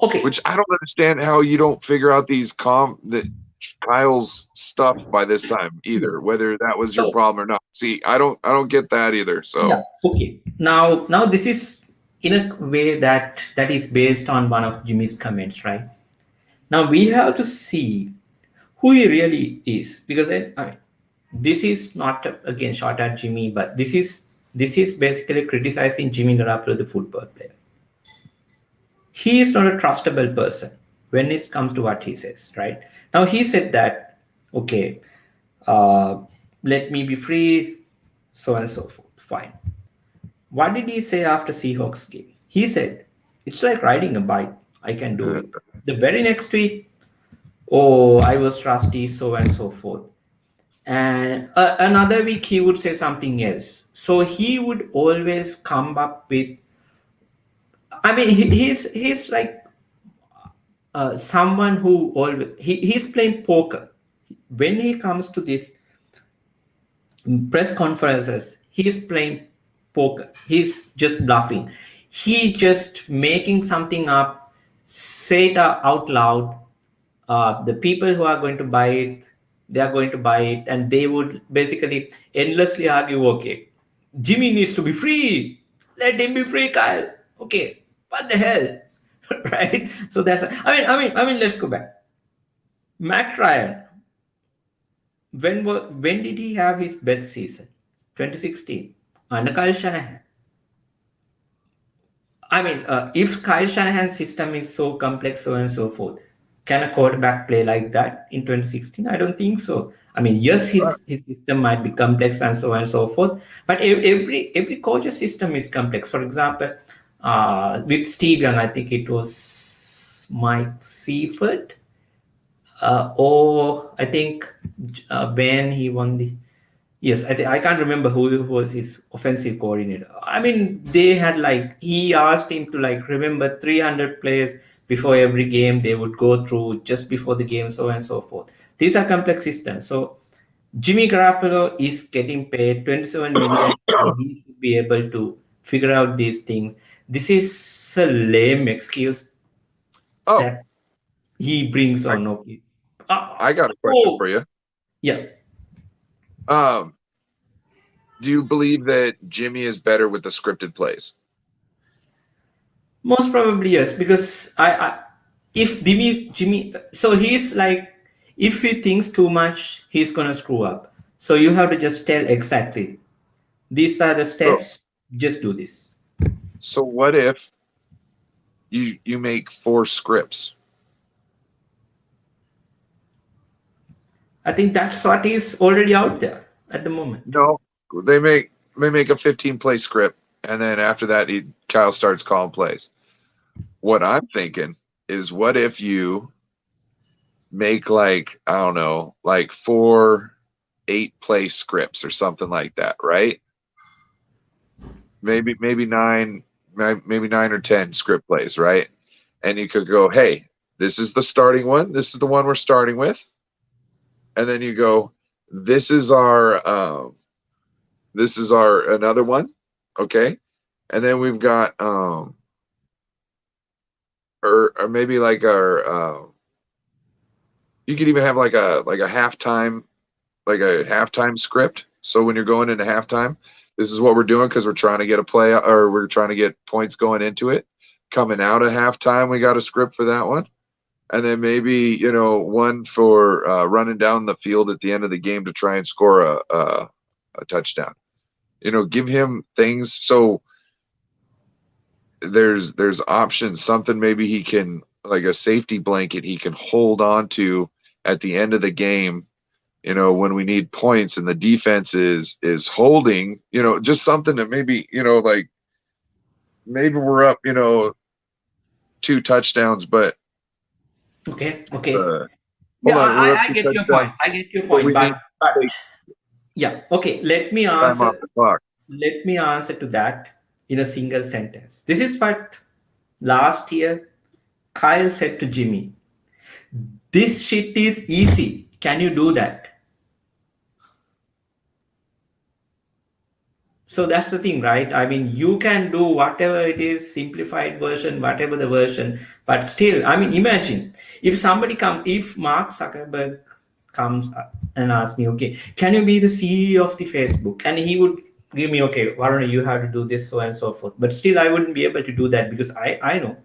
okay. which I don't understand how you don't figure out these Kyle's stuff by this time either, whether that was your So problem or not. See, I don't get that either. yeah, So okay. Now this is in a way that is based on one of Jimmy's comments, right? Now we have to see who he really is, because I mean, this is not again shot at Jimmy, but this is basically criticizing Jimmy Garoppolo, the football player. He is not a trustable person when it comes to what he says, right? Now he said that, okay, uh, let me be free, so on and so forth. Fine. What did he say after Seahawks game? He said, it's like riding a bike. I can do it. The very next week, oh, I was trusty, so on and so forth. And another week he would say something else. So he would always come up with, I mean, he's like someone who always he's playing poker. When he comes to this press conferences, he's playing poker. He's just bluffing. He just making something up, say it out loud. The people who are going to buy it, they are going to buy it, and they would basically endlessly argue. Okay, Jimmy needs to be free. Let him be free, Kyle. Okay, what the hell, right? So that's. I mean. Let's go back. Matt Ryan. When did he have his best season? 2016 under Kyle Shanahan. I mean, if Kyle Shanahan's system is so complex, so on and so forth, can a quarterback play like that in 2016? I don't think so. I mean, yes, his system might be complex and so on and so forth, but every coach's system is complex. For example, with Steve Young, I think it was Mike Seifert, or I think when he won the. Yes, I can't remember who was his offensive coordinator. I mean, they had like, he asked him to like remember 300 players before every game they would go through just before the game, so on and so forth. These are complex systems. So Jimmy Garoppolo is getting paid 27 million. So he should be able to figure out these things. This is a lame excuse that he brings on. Okay. I got a question for you. Yeah. Do you believe that Jimmy is better with the scripted plays? Most probably yes, because if Jimmy, so he's like, if he thinks too much, he's gonna screw up. So you have to just tell exactly, these are the steps. Just do this. So what if you make 4 scripts? I think that's what is already out there at the moment. No, they make a 15-play script, and then after that, Kyle starts calling plays. What I'm thinking is, what if you make like, I don't know, like 4 8-play scripts or something like that, right? Maybe 9 or 10 script plays, right? And you could go, hey, this is the starting one. This is the one we're starting with. And then you go, this is our another one, okay? And then we've got or maybe like our you could even have like a halftime script. So when you're going into halftime, this is what we're doing because we're trying to get a play, or we're trying to get points going into it. Coming out of halftime, we got a script for that one. And then maybe, one for running down the field at the end of the game to try and score a touchdown. Give him things. So there's options, something maybe he can, like a safety blanket he can hold on to at the end of the game, when we need points and the defense is holding, just something that maybe, like maybe we're up, 2 touchdowns, but Okay. Yeah, I get your point. But yeah, okay. Let me answer to that in a single sentence. This is what last year Kyle said to Jimmy. This shit is easy. Can you do that? So that's the thing, right? I mean, you can do whatever it is, simplified version, whatever the version, but still, I mean, imagine if Mark Zuckerberg comes and asks me, okay, can you be the CEO of the Facebook? And he would give me, okay, Varun, you have to do this, so and so forth. But still, I wouldn't be able to do that because I know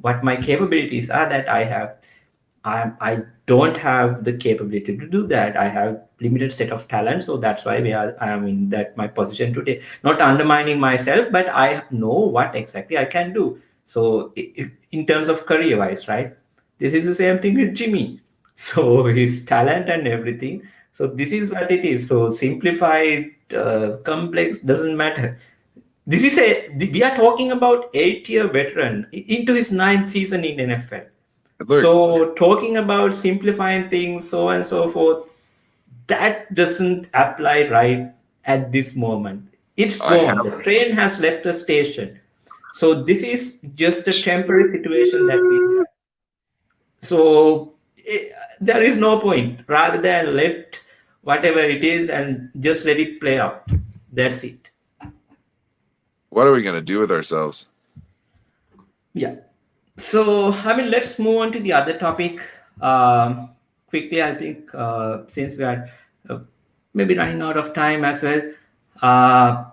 what my capabilities are, that I don't have the capability to do that. I have limited set of talent, so that's why I am in that my position today. Not undermining myself, but I know what exactly I can do. So in terms of career wise, right? This is the same thing with Jimmy. So his talent and everything. So this is what it is. So simplified, complex doesn't matter. This is we are talking about 8-year veteran into his ninth season in NFL. Look, So talking about simplifying things, so on and so forth, that doesn't apply right at this moment. It's I have gone. The train has left the station. So this is just a temporary situation that we have. So there is no point. Rather than let whatever it is and just let it play out. That's it. what are we gonna do with ourselves? Yeah. So, I mean, let's move on to the other topic quickly. I think since we are uh, maybe running out of time as well, uh,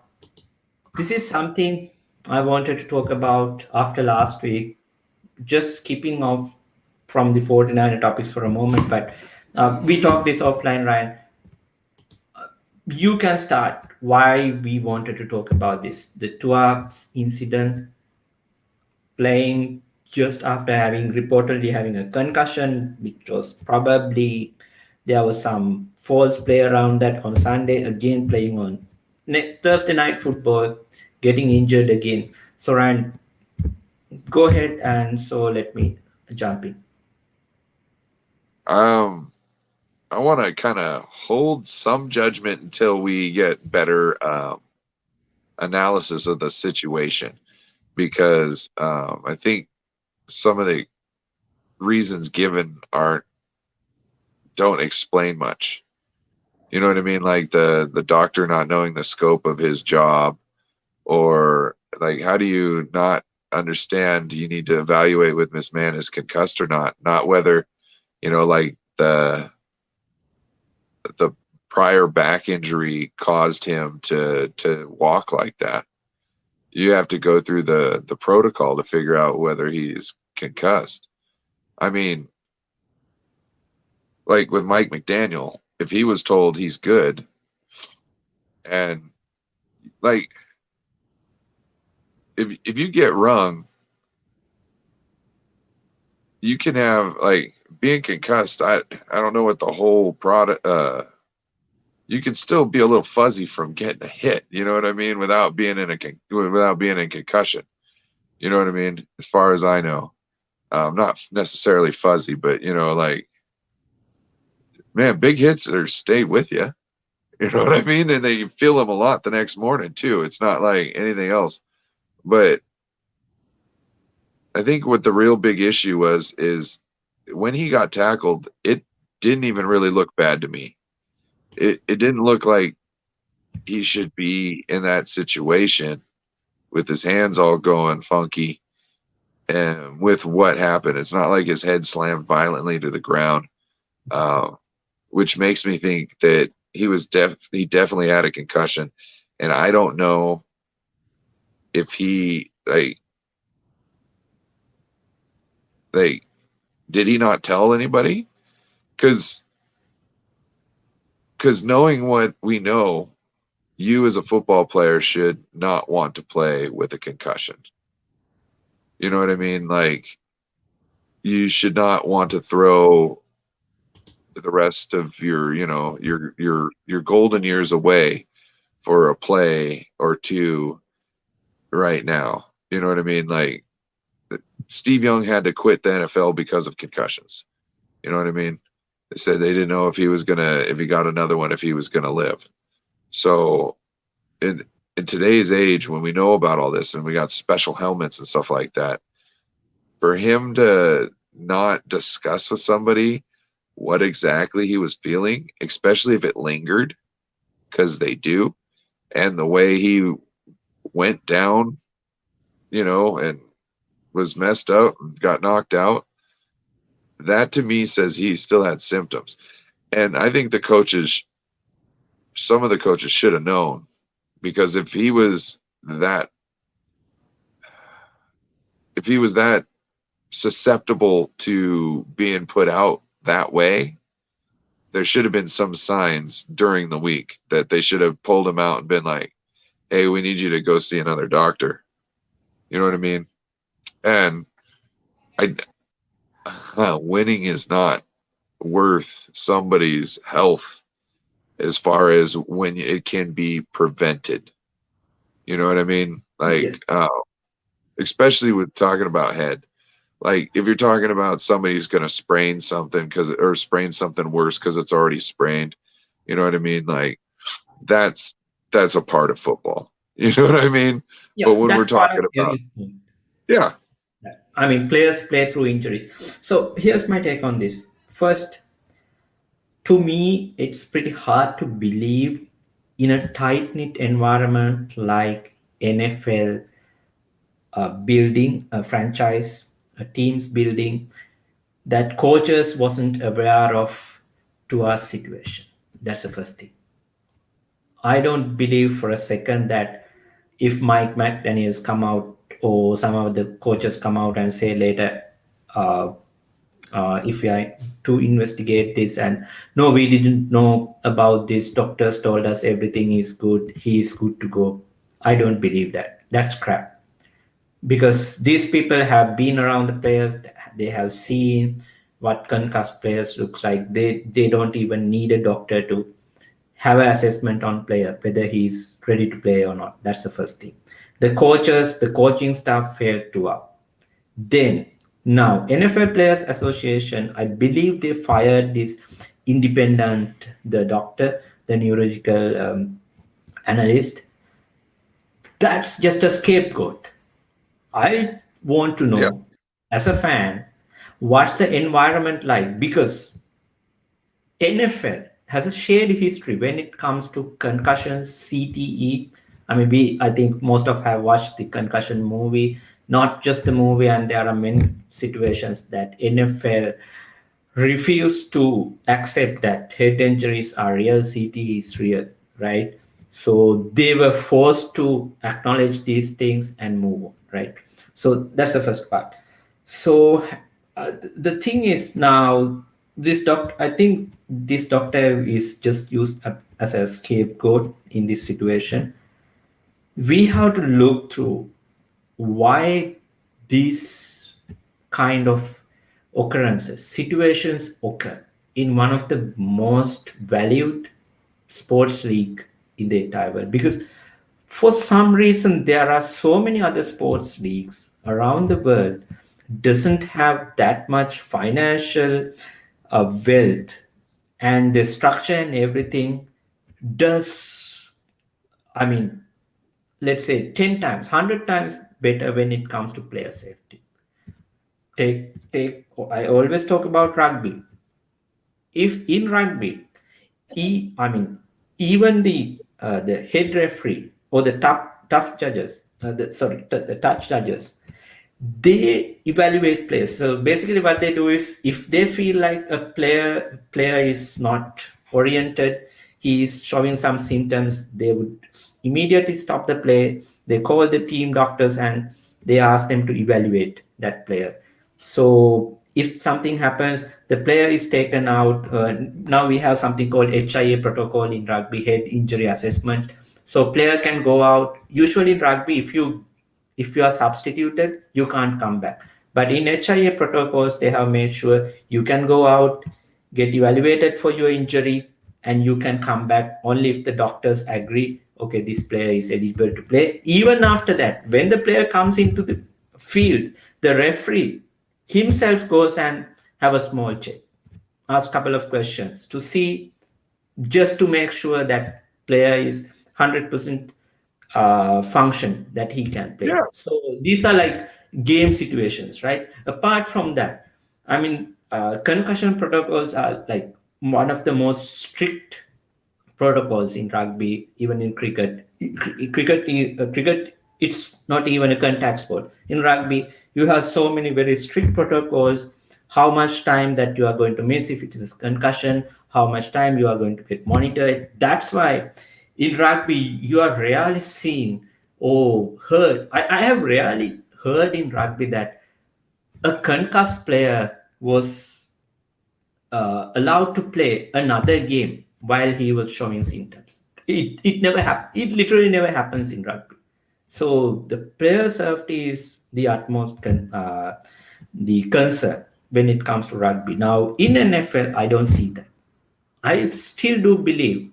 this is something I wanted to talk about after last week. Just keeping off from the 49 topics for a moment, but we talked this offline, Ryan. You can start why we wanted to talk about this. The Tua incident, playing just after having reportedly having a concussion, which was probably there was some false play around that on Sunday, again playing on Thursday night football, getting injured again. So Ryan, go ahead and so let me jump in. Um, I want to kind of hold some judgment until we get better analysis of the situation, because I think some of the reasons given aren't don't explain much. You know what I mean? Like the doctor not knowing the scope of his job, or like how do you not understand you need to evaluate with Miss Man is concussed or not whether, like the prior back injury caused him to walk like that. You have to go through the protocol to figure out whether he's concussed. I mean, like with Mike McDaniel, if he was told he's good, and like if you get rung, you can have like being concussed. I don't know what the whole product. You can still be a little fuzzy from getting a hit. You know what I mean? Without being in concussion. You know what I mean? As far as I know, not necessarily fuzzy, but like, man, big hits are stay with you. You know what I mean? And they feel them a lot the next morning too. It's not like anything else. But I think what the real big issue was is when he got tackled, it didn't even really look bad to me. It didn't look like he should be in that situation with his hands all going funky and with what happened. It's not like his head slammed violently to the ground, which makes me think that he definitely had a concussion. And I don't know if he did he not tell anybody? Because knowing what we know, you as a football player should not want to play with a concussion. You know what I mean? Like, you should not want to throw the rest of your golden years away for a play or two right now. You know what I mean? Like, Steve Young had to quit the NFL because of concussions. You know what I mean? They said they didn't know if he got another one, if he was gonna live. So in today's age, when we know about all this and we got special helmets and stuff like that, for him to not discuss with somebody what exactly he was feeling, especially if it lingered, because they do, and the way he went down, and was messed up and got knocked out, that to me says he still had symptoms. And I think some of the coaches should have known, because that if he was that susceptible to being put out that way, there should have been some signs during the week that they should have pulled him out and been like, hey, we need you to go see another doctor. You know what I mean? And winning is not worth somebody's health as far as when it can be prevented. You know what I mean? Like, Yes. especially with talking about head. Like, if you're talking about somebody's going to sprain something or sprain something worse because it's already sprained, you know what I mean? Like, that's a part of football. You know what I mean? But Yeah, when we're that's part of talking about, every sport. yeah, I mean, players play through injuries. So here's my take on this. First, to me, it's pretty hard to believe in a tight knit environment like NFL, building a franchise, a team's building, that coaches wasn't aware of to our situation. That's the first thing. I don't believe for a second that if Mike McDaniels come out or some of the coaches come out and say later, uh, if we are to investigate this and no, we didn't know about this. Doctors told us everything is good. He is good to go. I don't believe that. That's crap, because these people have been around the players. They have seen what concussed players looks like. They don't even need a doctor to have an assessment on player whether he's ready to play or not. That's the first thing. The coaches, the coaching staff failed to up. Then now NFL Players Association, I believe they fired this independent, the doctor, the neurological analyst. That's just a scapegoat. I want to yeah, know, as a fan, what's the environment like, because NFL has a shared history when it comes to concussions, CTE. I mean, I think most of have watched the concussion movie, not just the movie, and there are many situations that NFL refuse to accept that head injuries are real, CTE is real, right? So they were forced to acknowledge these things and move on, right? So that's the first part. So the thing is now, this doctor, I think this doctor is just used as a scapegoat in this situation. We have to look through why these kind of occurrences, situations occur in one of the most valued sports league in the entire world. Because for some reason there are so many other sports leagues around the world doesn't have that much financial wealth, and the structure and everything does, I mean, let's say 10 times, 100 times better when it comes to player safety. Take I always talk about rugby. If in rugby, I mean, even the head referee or the tough judges, the touch judges, they evaluate players. So basically what they do is, if they feel like a player is not oriented, he is showing some symptoms, they would immediately stop the play. They call the team doctors and they ask them to evaluate that player. So if something happens, the player is taken out. Now we have something called HIA protocol in rugby, head injury assessment. So player can go out. Usually in rugby, if you are substituted, you can't come back. But in HIA protocols, they have made sure you can go out, get evaluated for your injury, and you can come back only if the doctors agree, okay, this player is eligible to play. Even after that, when the player comes into the field, the referee himself goes and have a small check, ask a couple of questions to see, just to make sure that player is 100% function that he can play. yeah, So these are like game situations, right? Apart from that, I mean, concussion protocols are like one of the most strict protocols in rugby, even in cricket. Cricket, it's not even a contact sport. In rugby, you have so many very strict protocols. How much time that you are going to miss if it is a concussion? how much time you are going to get monitored. That's why in rugby you are rarely seen or heard. I have rarely heard in rugby that a concussed player was allowed to play another game while he was showing symptoms. It never happens. It literally never happens in rugby. So the player safety is the utmost the concern when it comes to rugby. Now in NFL, I don't see that. I still do believe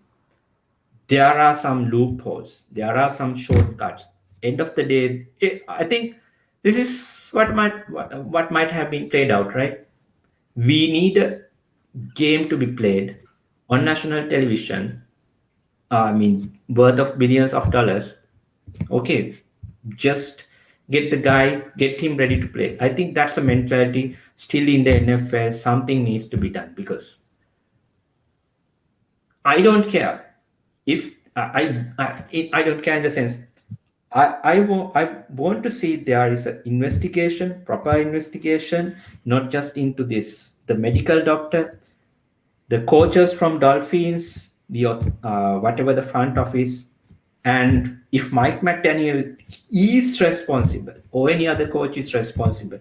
there are some loopholes, there are some shortcuts. End of the day, I think this is what might have been played out, right? We need a game to be played on national television. I mean, worth of billions of dollars. Okay, just get the guy, get him ready to play. I think that's a mentality still in the NFL. Something needs to be done because I don't care if I don't care in the sense I want to see there is an investigation, proper investigation, not just into this the medical doctor, the coaches from Dolphins, the whatever the front office, and if Mike McDaniel is responsible or any other coach is responsible,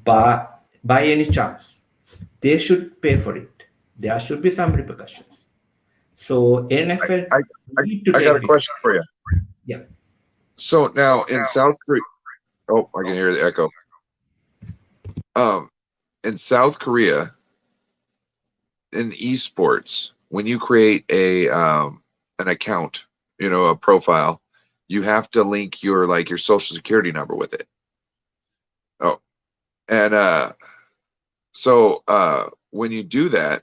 by any chance, they should pay for it. There should be some repercussions. So NFL I, I, need to I got a take this. question for you. Yeah. So now in South Korea, oh, I can hear the echo. In South Korea, in esports, when you create an account, a profile, you have to link your social security number with it. Oh, and so when you do that,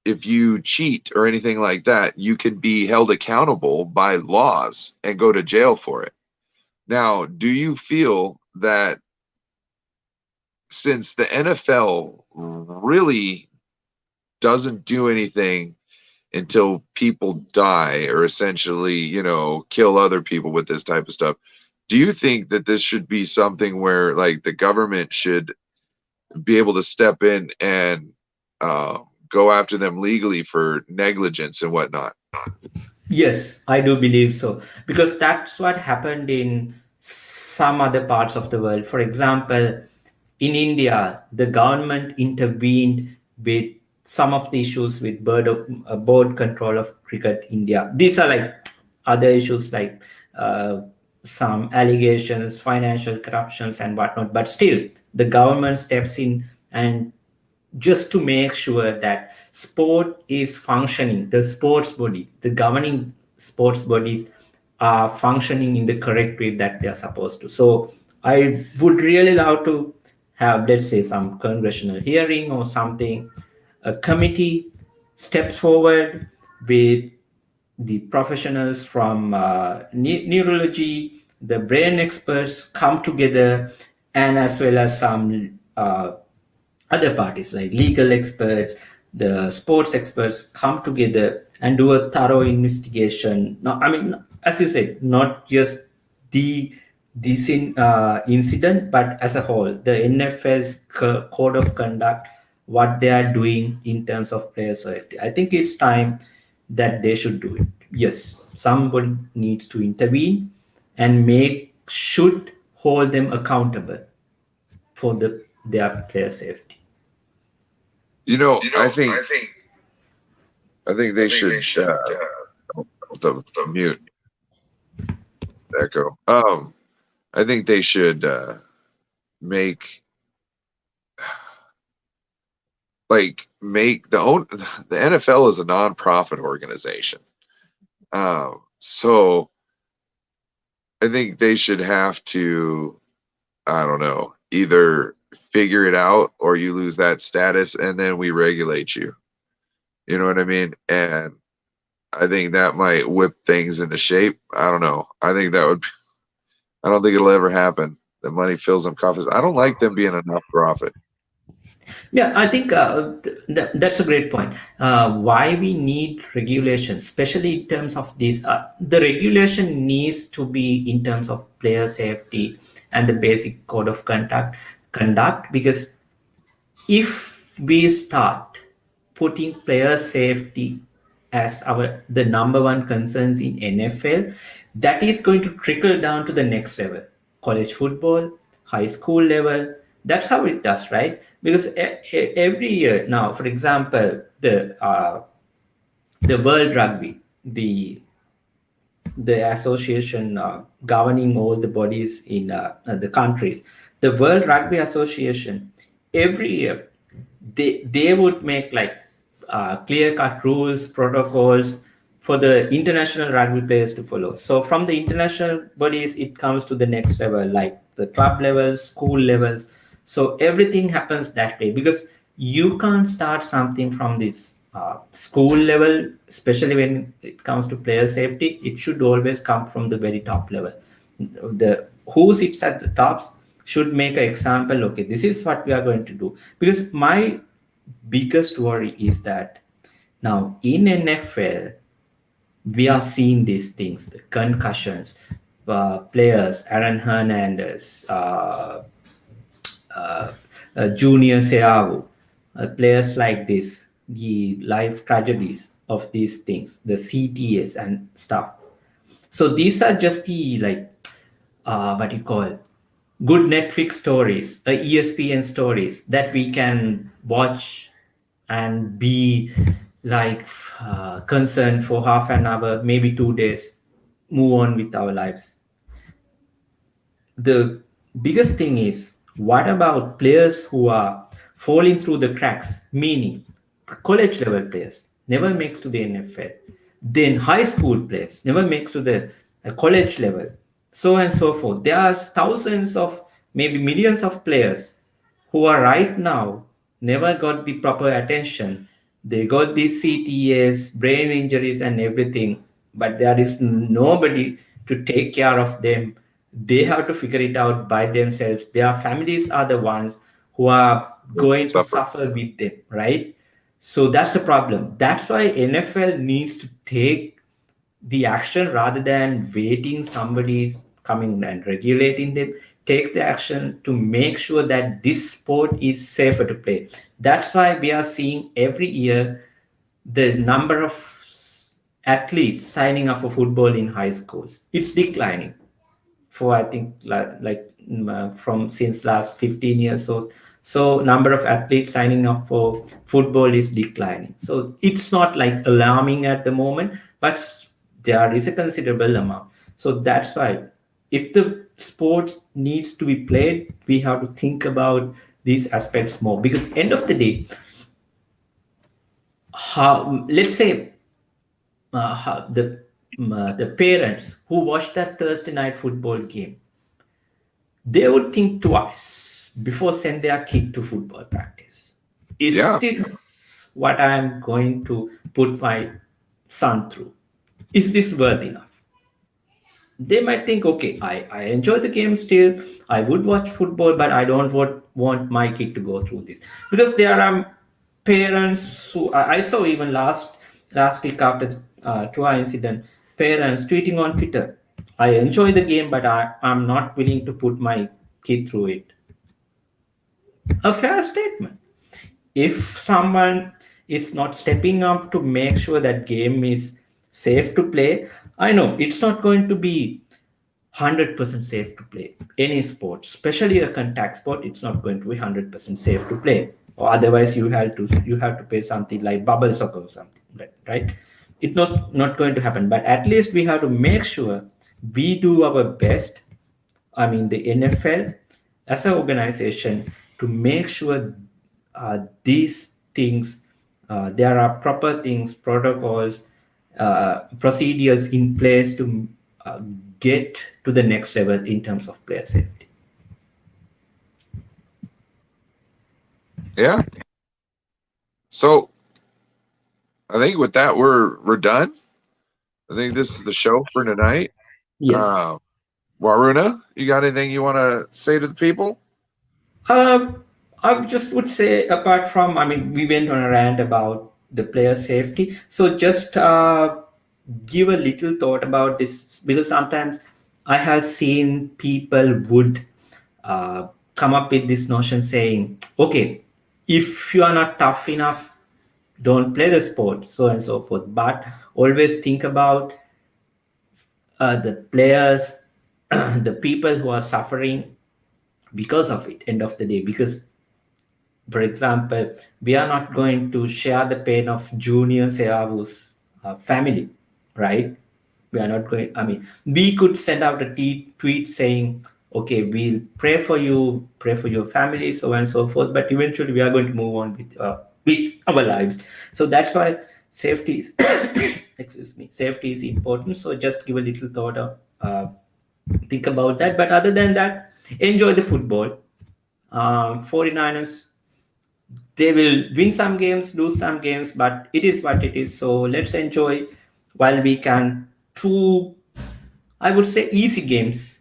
if you cheat or anything like that, you can be held accountable by laws and go to jail for it. Now, do you feel that since the NFL really doesn't do anything until people die or essentially, kill other people with this type of stuff, do you think that this should be something where like the government should be able to step in and go after them legally for negligence and whatnot? Yes, I do believe so because that's what happened in some other parts of the world. For example, in India, the government intervened with some of the issues with board control of cricket India. These are like other issues like some allegations, financial corruptions, and whatnot. But still, the government steps in and just to make sure that sport is functioning, the sports body, the governing sports bodies are functioning in the correct way that they are supposed to. So I would really love to have, let's say, some congressional hearing or something, a committee steps forward with the professionals from neurology, the brain experts come together, and as well as some other parties like legal experts, the sports experts come together and do a thorough investigation. Now, I mean, as you said, not just the this incident, but as a whole, the NFL's code of conduct, what they are doing in terms of player safety. I think it's time that they should do it. Yes, someone needs to intervene and should hold them accountable for their player safety. I think they should the mute echo. I think they should make the NFL is a nonprofit organization. So I think they should have to, I don't know, either figure it out or you lose that status and then we regulate you. You know what I mean? And I think that might whip things into shape. I don't know. I think I don't think it'll ever happen. The money fills them coffers. I don't like them being a nonprofit. Yeah, I think that's a great point. Why we need regulation, especially in terms of this, the regulation needs to be in terms of player safety and the basic code of conduct. Because if we start putting player safety as the number one concerns in NFL, that is going to trickle down to the next level, college football, high school level. That's how it does, right? Because every year now, for example, the World Rugby, the association governing all the bodies in the countries, the World Rugby Association, every year they would make like clear cut rules, protocols for the international rugby players to follow. So from the international bodies, it comes to the next level, like the club levels, school levels. So everything happens that way, because you can't start something from this school level, especially when it comes to player safety. It should always come from the very top level. The who sits at the tops should make an example. Okay, this is what we are going to do. Because my biggest worry is that now in NFL we are seeing these things, the concussions, players, Aaron Hernandez, Junior Seau, players like this, the life tragedies of these things, the CTS and stuff. So these are just the like what you call good Netflix stories, ESPN stories that we can watch and be like concerned for half an hour, maybe 2 days, move on with our lives. The biggest thing is, what about players who are falling through the cracks, meaning college level players never makes to the NFL, then high school players never makes to the college level, so and so forth. There are thousands of, maybe millions of players who are right now never got the proper attention. They got these CTAs, brain injuries, and everything, but there is nobody to take care of them. They have to figure it out by themselves. Their families are the ones who are going to Suffer. suffer with them, right? So that's the problem. That's why NFL needs to take the action rather than waiting somebody coming and regulating them. Take the action to make sure that this sport is safer to play. That's why we are seeing every year the number of athletes signing up for football in high schools, it's declining for, I think, from since last 15 years. So number of athletes signing up for football is declining. So it's not like alarming at the moment, but there is a considerable amount. So that's why, if the sports needs to be played, we have to think about these aspects more, because end of the day, how, let's say, how the parents who watch that Thursday night football game, they would think twice before send their kid to football practice. Is Yeah. this what I am going to put my son through? Is this worth enough? They might think, okay, I enjoy the game still. I would watch football, but I don't want my kid to go through this. Because there are parents who I saw even last week after the Tua incident, parents tweeting on Twitter, I enjoy the game, but I'm not willing to put my kid through it. A fair statement. If someone is not stepping up to make sure that game is safe to play, I know it's not going to be 100% safe to play any sport, especially a contact sport. It's not going to be 100% safe to play, or otherwise you have to pay something like bubble soccer or something, right? It's not going to happen, but at least we have to make sure we do our best. I mean, the NFL as an organization, to make sure these things, there are proper things, protocols, procedures in place to get to the next level in terms of player safety. Yeah. So I think with that we're done. I think this is the show for tonight. Yes. Waruna, you got anything you want to say to the people? I just would say, apart from, I mean, we went on a rant about the player safety. So just give a little thought about this, because sometimes I have seen people would come up with this notion saying, okay, if you are not tough enough, don't play the sport, so and so forth. But always think about the players, the people who are suffering because of it. End of the day, because for example, we are not going to share the pain of Junior Seavu's family, right? We are not going. I mean, we could send out a tweet saying, "Okay, we'll pray for your family, so on and so forth." But eventually, we are going to move on with our lives. So that's why safety is, excuse me, safety is important. So just give a little thought of, think about that. But other than that, enjoy the football. 49ers, they will win some games, lose some games, but it is what it is. So let's enjoy while we can. Two, I would say, easy games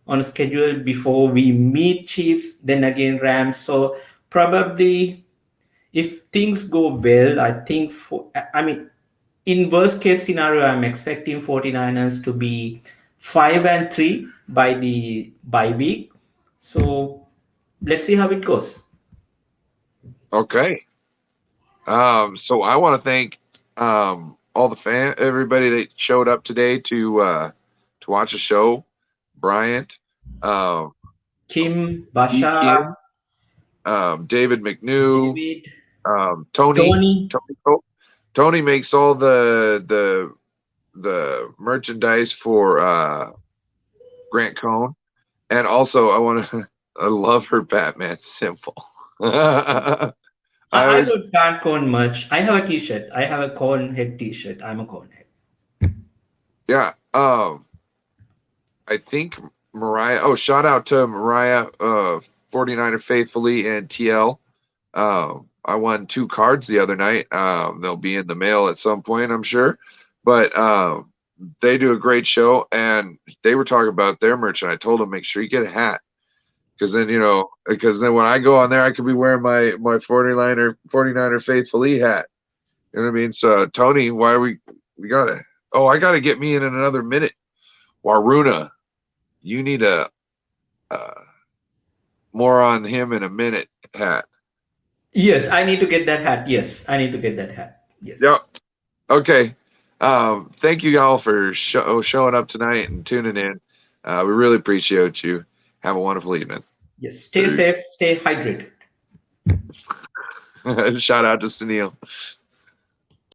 on schedule before we meet Chiefs, then again Rams. So probably if things go well, I think I mean, in worst case scenario, I'm expecting 49ers to be 5-3 by the bye week. So let's see how it goes. Okay. So I want to thank all the everybody that showed up today to watch the show. Bryant, um, Kim, Basha, Kim, David McNew, David, Tony. Tony. Tony makes all the merchandise for Grant Cohn, and also I want to. I love her Batman symbol. I I always, don't can't cone much. I have a T-shirt. I have a cone head T-shirt. I'm a cone head. yeah. I think Mariah. Oh, shout out to Mariah, 49er Faithfully and TL. I won 2 cards the other night. They'll be in the mail at some point, I'm sure. But they do a great show, and they were talking about their merch, and I told them make sure you get a hat, because then when I go on there, I could be wearing my 49er Faithfully hat. You know what I mean? So Tony, why are we gotta? Oh, I gotta get me in another minute. Waruna, you need a more on him in a minute hat. Yes, I need to get that hat. Yes, I need to get that hat. Yes. Yep. Okay. Thank you all for showing up tonight and tuning in. We really appreciate you. Have a wonderful evening. Yes. Stay safe. Stay hydrated. Shout out to Stanil.